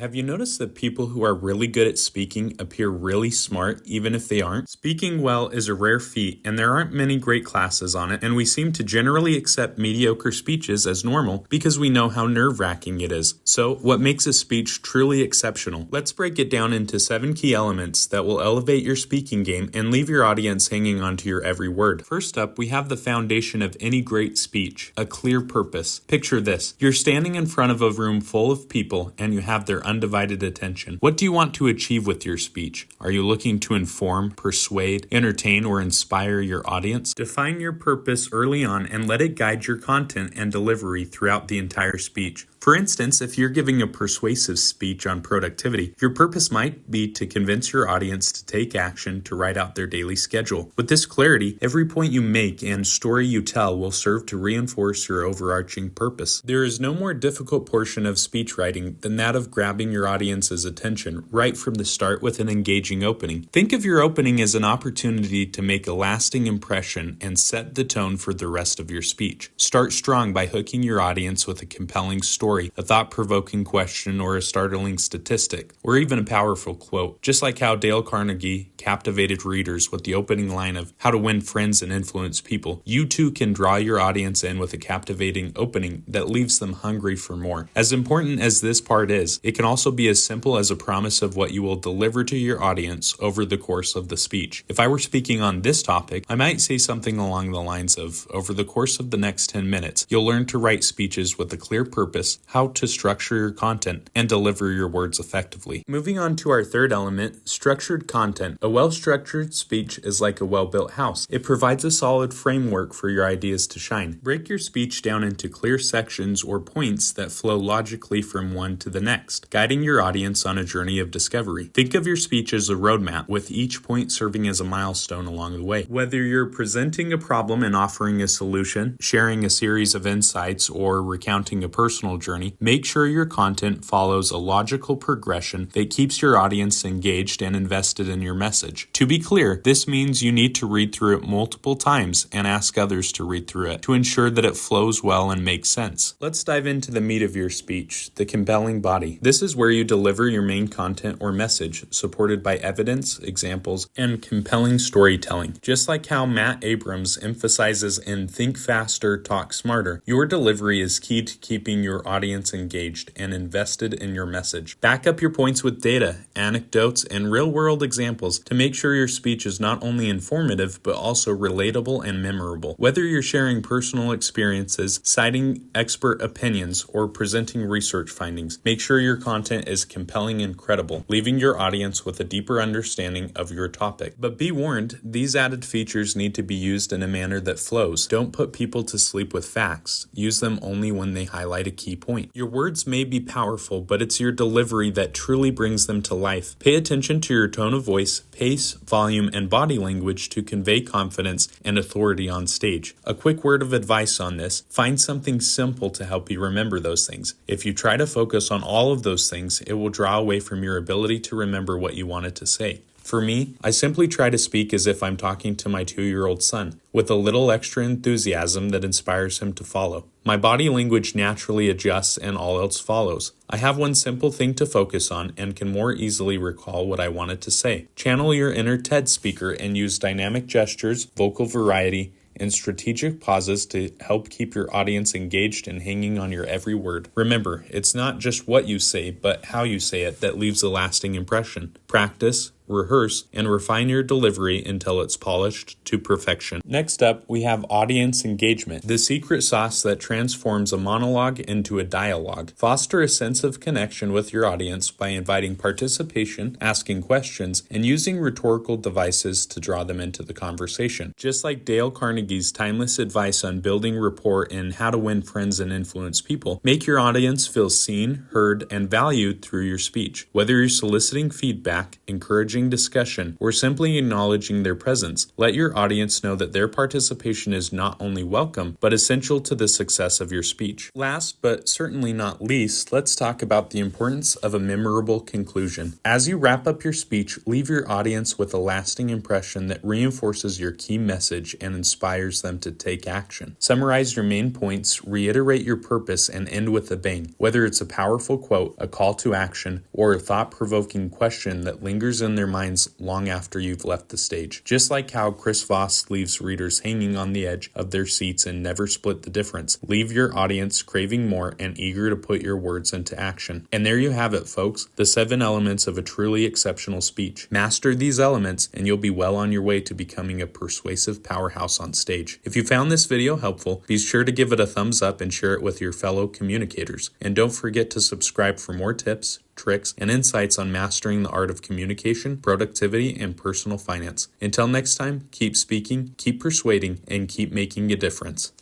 Have you noticed that people who are really good at speaking appear really smart even if they aren't? Speaking well is a rare feat, and there aren't many great classes on it, and we seem to generally accept mediocre speeches as normal because we know how nerve-wracking it is. So, what makes a speech truly exceptional? Let's break it down into 7 key elements that will elevate your speaking game and leave your audience hanging onto your every word. First up, we have the foundation of any great speech, a clear purpose. Picture this. You're standing in front of a room full of people and you have their undivided attention. What do you want to achieve with your speech? Are you looking to inform, persuade, entertain, or inspire your audience? Define your purpose early on and let it guide your content and delivery throughout the entire speech. For instance, if you're giving a persuasive speech on productivity, your purpose might be to convince your audience to take action to write out their daily schedule. With this clarity, every point you make and story you tell will serve to reinforce your overarching purpose. There is no more difficult portion of speech writing than that of grabbing your audience's attention right from the start with an engaging opening. Think of your opening as an opportunity to make a lasting impression and set the tone for the rest of your speech. Start strong by hooking your audience with a compelling story, a thought-provoking question, or a startling statistic, or even a powerful quote. Just like how Dale Carnegie captivated readers with the opening line of How to Win Friends and Influence People, you too can draw your audience in with a captivating opening that leaves them hungry for more. As important as this part is, it can also be as simple as a promise of what you will deliver to your audience over the course of the speech. If I were speaking on this topic, I might say something along the lines of, over the course of the next 10 minutes, you'll learn to write speeches with a clear purpose, how to structure your content, and deliver your words effectively. Moving on to our third element, structured content. A well-structured speech is like a well-built house. It provides a solid framework for your ideas to shine. Break your speech down into clear sections or points that flow logically from one to the next, guiding your audience on a journey of discovery. Think of your speech as a roadmap, with each point serving as a milestone along the way. Whether you're presenting a problem and offering a solution, sharing a series of insights, or recounting a personal journey, make sure your content follows a logical progression that keeps your audience engaged and invested in your message. To be clear, this means you need to read through it multiple times and ask others to read through it to ensure that it flows well and makes sense. Let's dive into the meat of your speech, the compelling body. This is where you deliver your main content or message, supported by evidence, examples, and compelling storytelling. Just like how Matt Abrams emphasizes in Think Faster, Talk Smarter, your delivery is key to keeping your audience engaged and invested in your message. Back up your points with data, anecdotes, and real-world examples to make sure your speech is not only informative but also relatable and memorable. Whether you're sharing personal experiences, citing expert opinions, or presenting research findings, make sure your content is compelling and credible, leaving your audience with a deeper understanding of your topic. But be warned, these added features need to be used in a manner that flows. Don't put people to sleep with facts. Use them only when they highlight a key point. Your words may be powerful, but it's your delivery that truly brings them to life. Pay attention to your tone of voice, pace, volume, and body language to convey confidence and authority on stage. A quick word of advice on this: find something simple to help you remember those things. If you try to focus on all of those things, it will draw away from your ability to remember what you wanted to say. For me, I simply try to speak as if I'm talking to my 2-year-old son, with a little extra enthusiasm that inspires him to follow. My body language naturally adjusts and all else follows. I have one simple thing to focus on and can more easily recall what I wanted to say. Channel your inner TED speaker and use dynamic gestures, vocal variety, and strategic pauses to help keep your audience engaged and hanging on your every word. Remember, it's not just what you say, but how you say it that leaves a lasting impression. Practice, rehearse, and refine your delivery until it's polished to perfection. Next up, we have audience engagement, the secret sauce that transforms a monologue into a dialogue. Foster a sense of connection with your audience by inviting participation, asking questions, and using rhetorical devices to draw them into the conversation. Just like Dale Carnegie's timeless advice on building rapport in How to Win Friends and Influence People, make your audience feel seen, heard, and valued through your speech. Whether you're soliciting feedback, encouraging encouraging discussion, or simply acknowledging their presence, let your audience know that their participation is not only welcome, but essential to the success of your speech. Last, but certainly not least, let's talk about the importance of a memorable conclusion. As you wrap up your speech, leave your audience with a lasting impression that reinforces your key message and inspires them to take action. Summarize your main points, reiterate your purpose, and end with a bang. Whether it's a powerful quote, a call to action, or a thought-provoking question that lingers in their minds long after you've left the stage. Just like how Chris Voss leaves readers hanging on the edge of their seats and Never Split the Difference, leave your audience craving more and eager to put your words into action. And there you have it, folks, the 7 elements of a truly exceptional speech. Master these elements and you'll be well on your way to becoming a persuasive powerhouse on stage. If you found this video helpful, be sure to give it a thumbs up and share it with your fellow communicators. And don't forget to subscribe for more tips, tricks, and insights on mastering the art of communication, productivity, and personal finance. Until next time, keep speaking, keep persuading, and keep making a difference.